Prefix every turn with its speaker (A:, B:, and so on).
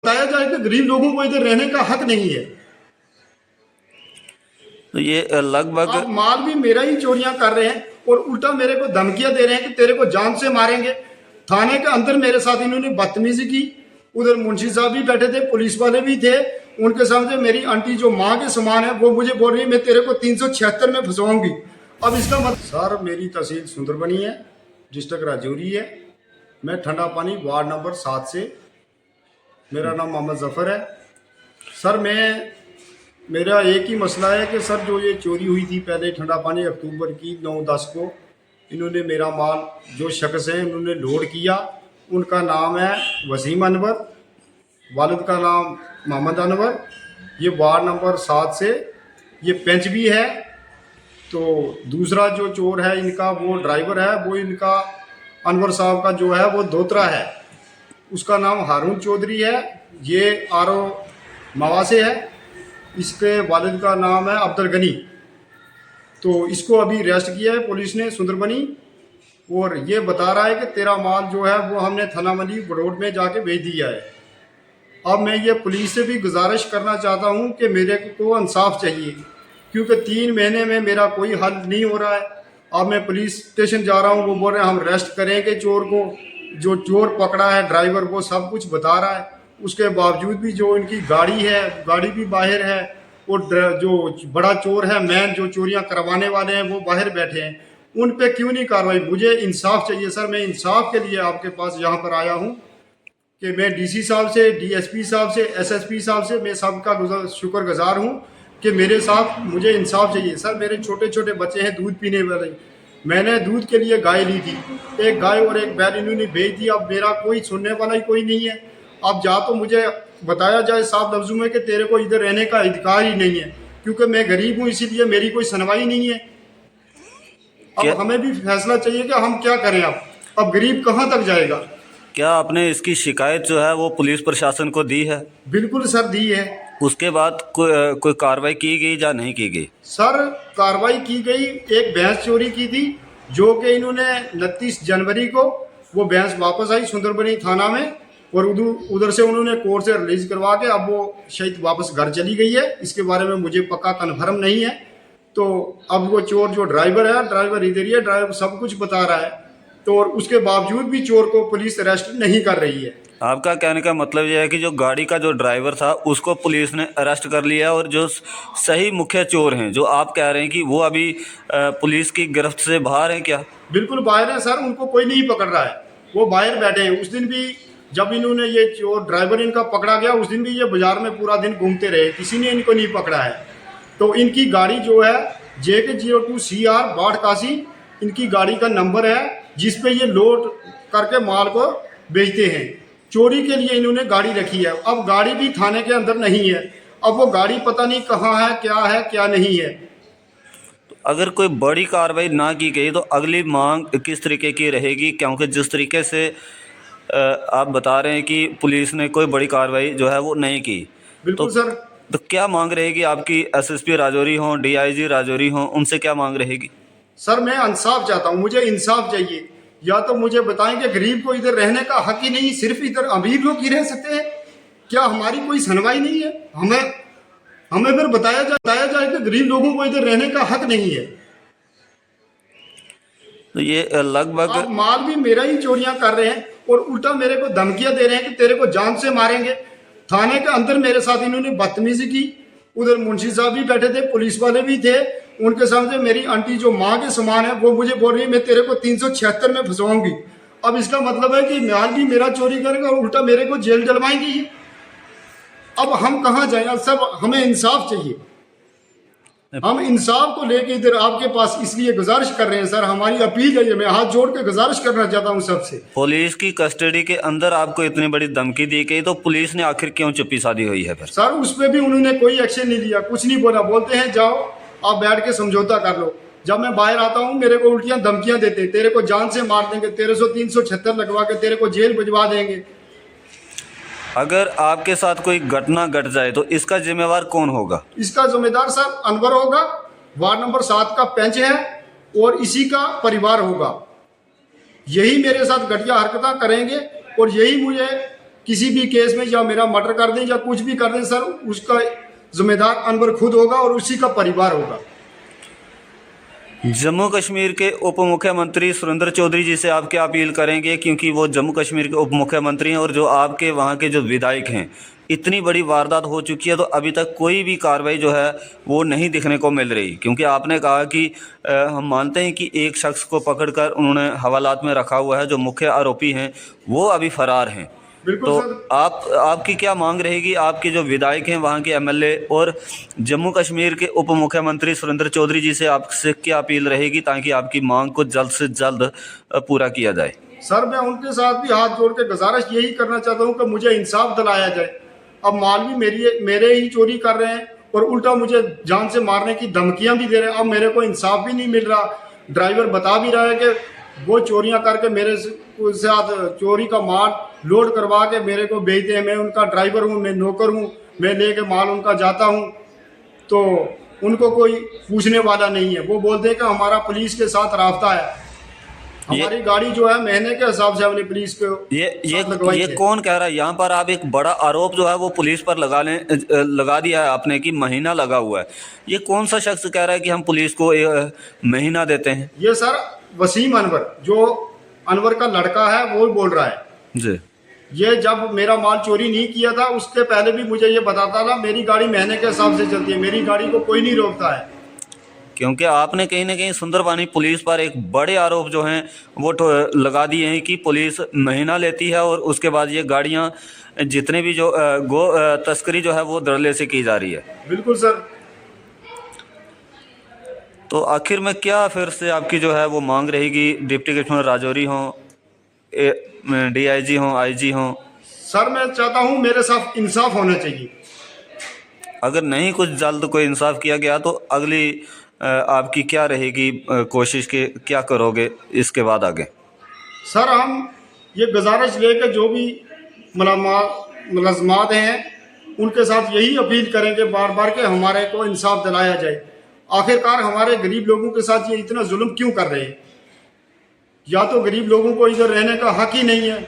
A: बताया जाए कि गरीब लोगों को इधर रहने का हक नहीं है।
B: तो ये लगभग
A: आप माल भी मेरा ही चोरियां कर रहे हैं और उल्टा मेरे को धमकियां दे रहे हैं कि तेरे को जान से मारेंगे। थाने के अंदर मेरे साथ इन्होंने बदतमीजी की। उधर मुंशी साहब भी बैठे थे, पुलिस वाले भी थे। उनके सामने मेरी आंटी जो माँ के समान है वो मुझे बोल रही है मैं तेरे को 376 में फंसवाऊंगी। अब इसका मतलब सर, मेरी तहसील सुंदरबनी है, डिस्ट्रिक्ट राजौरी है। मैं ठंडा पानी वार्ड नंबर 7 से, मेरा नाम मोहम्मद जफर है। सर मेरा एक ही मसला है कि सर जो ये चोरी हुई थी पहले ठंडा पानी अक्टूबर की 9-10 को, इन्होंने मेरा माल जो शख्स है उन्होंने लोड किया। उनका नाम है वसीम अनवर, वालिद का नाम मोहम्मद अनवर। ये वार्ड नंबर 7 से ये पेंच भी है। तो दूसरा जो चोर है इनका वो ड्राइवर है, वो इनका अनवर साहब का जो है वो दोतरा है, उसका नाम हारून चौधरी है। ये आरो मवा से है। इसके वालिद का नाम है अब्दुल गनी। तो इसको अभी अरेस्ट किया है पुलिस ने सुंदरबनी, और ये बता रहा है कि तेरा माल जो है वो हमने थाना मंडी बड़ौद में जाके भेज दिया है। अब मैं ये पुलिस से भी गुजारिश करना चाहता हूँ कि मेरे को इंसाफ चाहिए, क्योंकि 3 महीने में मेरा कोई हल नहीं हो रहा है। अब मैं पुलिस स्टेशन जा रहा हूँ, वो बोल रहे हैं हम अरेस्ट करेंगे चोर को। जो चोर पकड़ा है ड्राइवर वो सब कुछ बता रहा है। उसके बावजूद भी जो इनकी गाड़ी है, गाड़ी भी बाहर है, और जो बड़ा चोर है मैन जो चोरियां करवाने वाले हैं वो बाहर बैठे हैं। उन पे क्यों नहीं कार्रवाई? मुझे इंसाफ चाहिए सर। मैं इंसाफ के लिए आपके पास यहाँ पर आया हूँ कि मैं डीसी साहब से, डीएसपी साहब से, एसएसपी साहब से मैं सबका शुक्रगुजार हूँ कि मेरे साथ मुझे इंसाफ चाहिए। सर मेरे छोटे छोटे बच्चे हैं दूध पीने वाले, मैंने दूध के लिए गाय ली थी, एक गाय और एक बैल इन्होंने बेच दी। अब मेरा कोई सुनने वाला ही कोई नहीं है। अब जा तो मुझे बताया जाए साफ लफ्जों में कि तेरे को इधर रहने का अधिकार ही नहीं है, क्योंकि मैं गरीब हूँ इसीलिए मेरी कोई सुनवाई नहीं है। अब हमें भी फैसला चाहिए कि हम क्या करें। अब गरीब कहाँ तक जाएगा?
B: क्या आपने इसकी शिकायत जो है वो पुलिस प्रशासन को दी है?
A: बिल्कुल सर, दी है।
B: उसके बाद कोई कार्रवाई की गई या नहीं की गई?
A: सर कार्रवाई की गई। एक भैंस चोरी की थी जो कि इन्होंने 29 जनवरी को वो भैंस वापस आई सुंदरबनी थाना में, और उधर से उन्होंने कोर्ट से रिलीज करवा के अब वो शायद वापस घर चली गई है। इसके बारे में मुझे पक्का कन्फर्म नहीं है। तो अब वो चोर जो ड्राइवर है, ड्राइवर इधर ही है, ड्राइवर सब कुछ बता रहा है। तो और उसके बावजूद भी चोर को पुलिस अरेस्ट नहीं कर रही है।
B: आपका कहने का मतलब यह है कि जो गाड़ी का जो ड्राइवर था उसको पुलिस ने अरेस्ट कर लिया, और जो सही मुख्य चोर हैं जो आप कह रहे हैं कि वो अभी पुलिस की गिरफ्त से बाहर हैं क्या?
A: बिल्कुल बाहर है सर, उनको कोई नहीं पकड़ रहा है, वो बाहर बैठे हैं। उस दिन भी जब इन्होंने ये चोर ड्राइवर इनका पकड़ा गया, उस दिन भी ये बाजार में पूरा दिन घूमते रहे, किसी ने इनको नहीं पकड़ा है। तो इनकी गाड़ी जो है JK02 CR 6281 इनकी गाड़ी का नंबर है, जिसपे ये लोड करके माल को बेचते हैं। चोरी के लिए इन्होंने गाड़ी रखी है। अब गाड़ी भी थाने के अंदर नहीं है। अब वो गाड़ी पता नहीं कहाँ है क्या नहीं है।
B: अगर कोई बड़ी कार्रवाई ना की गई तो अगली मांग किस तरीके की रहेगी? क्योंकि जिस तरीके से आप बता रहे हैं कि पुलिस ने कोई बड़ी कार्रवाई जो है वो नहीं की,
A: बिल्कुल सर।
B: तो क्या मांग रहेगी आपकी? SSP राजौरी हों, DIG राजौरी हों, उनसे क्या मांग रहेगी?
A: सर मैं इंसाफ चाहता हूँ, मुझे इंसाफ चाहिए। या तो मुझे बताएं कि गरीब को इधर रहने का हक ही नहीं, सिर्फ इधर अमीर लोग ही रह सकते हैं क्या? हमारी कोई सुनवाई नहीं है। हमें फिर बताया जाए कि गरीब लोगों को इधर रहने का हक नहीं है।
B: तो ये लगभग
A: आप माल भी मेरा ही चोरियां कर रहे हैं और उल्टा मेरे को धमकियां दे रहे हैं कि तेरे को जान से मारेंगे। थाने के अंदर मेरे साथ इन्होंने बदतमीजी की। उधर मुंशी साहब भी बैठे थे, पुलिस वाले भी थे। उनके सामने मेरी आंटी जो माँ के समान है वो मुझे बोल रही है मैं तेरे को 376 में फंसवाऊंगी। अब इसका मतलब है कि माल भी मेरा चोरी करेगा और उल्टा मेरे को जेल डलवाएंगी। अब हम कहाँ जाएं? सब हमें इंसाफ चाहिए। हम इंसाफ को लेके इधर आपके पास इसलिए गुजारिश कर रहे हैं सर, हमारी अपील है ये। मैं हाथ जोड़ के गुजारिश करना चाहता हूँ सबसे।
B: पुलिस की कस्टडी के अंदर आपको इतनी बड़ी धमकी दी गई तो पुलिस ने आखिर क्यों चुप्पी साधी हुई है फिर?
A: सर उस पर भी उन्होंने कोई एक्शन नहीं लिया, कुछ नहीं बोला। बोलते हैं जाओ आप बैठ के समझौता कर लो। जब मैं बाहर आता हूँ मेरे को उल्टियां धमकियां देते, तेरे को जान से मार देंगे, 1300-376 लगवा के तेरे को जेल भिजवा देंगे।
B: अगर आपके साथ कोई घटना घट जाए तो इसका जिम्मेवार कौन होगा?
A: इसका जिम्मेदार सर अनवर होगा, वार्ड नंबर 7 का पंच है, और इसी का परिवार होगा। यही मेरे साथ घटिया हरकतें करेंगे और यही मुझे किसी भी केस में या मेरा मर्डर कर दें या कुछ भी कर दें सर, उसका जिम्मेदार अनवर खुद होगा और उसी का परिवार होगा।
B: जम्मू कश्मीर के उप मुख्यमंत्री सुरेंद्र चौधरी जी से आप क्या अपील करेंगे, क्योंकि वो जम्मू कश्मीर के उप मुख्यमंत्री हैं और जो आपके वहाँ के जो विधायक हैं, इतनी बड़ी वारदात हो चुकी है तो अभी तक कोई भी कार्रवाई जो है वो नहीं दिखने को मिल रही, क्योंकि आपने कहा कि हम मानते हैं कि एक शख्स को पकड़कर उन्होंने हवालात में रखा हुआ है, जो मुख्य आरोपी हैं वो अभी फरार हैं।
A: बिल्कुल
B: तो
A: सर।
B: आपकी क्या मांग रहेगी, आपके जो विधायक हैं वहाँ के एमएलए और जम्मू कश्मीर के उप मुख्यमंत्री सुरेंद्र चौधरी जी से आपसे क्या अपील रहेगी ताकि आपकी मांग को जल्द से जल्द पूरा किया जाए?
A: सर मैं उनके साथ भी हाथ जोड़ के गुजारिश यही करना चाहता हूँ कि मुझे इंसाफ दिलाया जाए। अब माल भी मेरे ही चोरी कर रहे हैं और उल्टा मुझे जान से मारने की धमकियां भी दे रहे हैं। अब मेरे को इंसाफ भी नहीं मिल रहा। ड्राइवर बता भी रहा है कि वो चोरियां करके मेरे साथ चोरी का माल लोड करवा के मेरे को बेचते हैं। मैं उनका ड्राइवर हूँ, मैं नौकर हूँ, मैं लेके माल उनका जाता हूँ तो उनको कोई पूछने वाला नहीं है। वो बोलते हैं कि हमारा पुलिस के साथ राब्ता है। हमारी गाड़ी जो है महीने के हिसाब से हमने पुलिस को
B: ये कौन कह रहा है? यहाँ पर आप एक बड़ा आरोप जो है वो पुलिस पर लगा दिया है आपने कि महीना लगा हुआ है। ये कौन सा शख्स कह रहा है कि हम पुलिस को महीना देते हैं?
A: ये सर वसीम अनवर, जो अनवर का लड़का है, वो बोल रहा है
B: जी।
A: ये जब मेरा माल चोरी नहीं किया था उसके पहले भी मुझे ये बताता था मेरी गाड़ी महीने के हिसाब से चलती है, मेरी गाड़ी को कोई नहीं रोकता है।
B: क्योंकि आपने कहीं ना कहीं सुंदरबानी पुलिस पर एक बड़े आरोप जो हैं वो लगा दिए हैं कि पुलिस महीना लेती है और उसके बाद ये गाड़ियां जितने भी जो गो तस्करी जो है वो धड़ल्ले से की जा रही है।
A: बिल्कुल सर।
B: तो आखिर में क्या फिर से आपकी जो है वो मांग रहेगी? डिप्टी कमिश्नर राजौरी हों, डीआईजी हों, आईजी हों?
A: सर मैं चाहता हूँ मेरे साथ इंसाफ होना चाहिए।
B: अगर नहीं कुछ जल्द कोई इंसाफ किया गया तो अगली आपकी क्या रहेगी कोशिश के क्या करोगे इसके बाद आगे?
A: सर हम ये गुजारिश लेकर जो भी मुलज़मात हैं उनके साथ यही अपील करेंगे बार बार कि हमारे को इंसाफ दिलाया जाए। आखिरकार हमारे गरीब लोगों के साथ ये इतना जुल्म क्यों कर रहे हैं? या तो गरीब लोगों को इधर रहने का हक ही नहीं है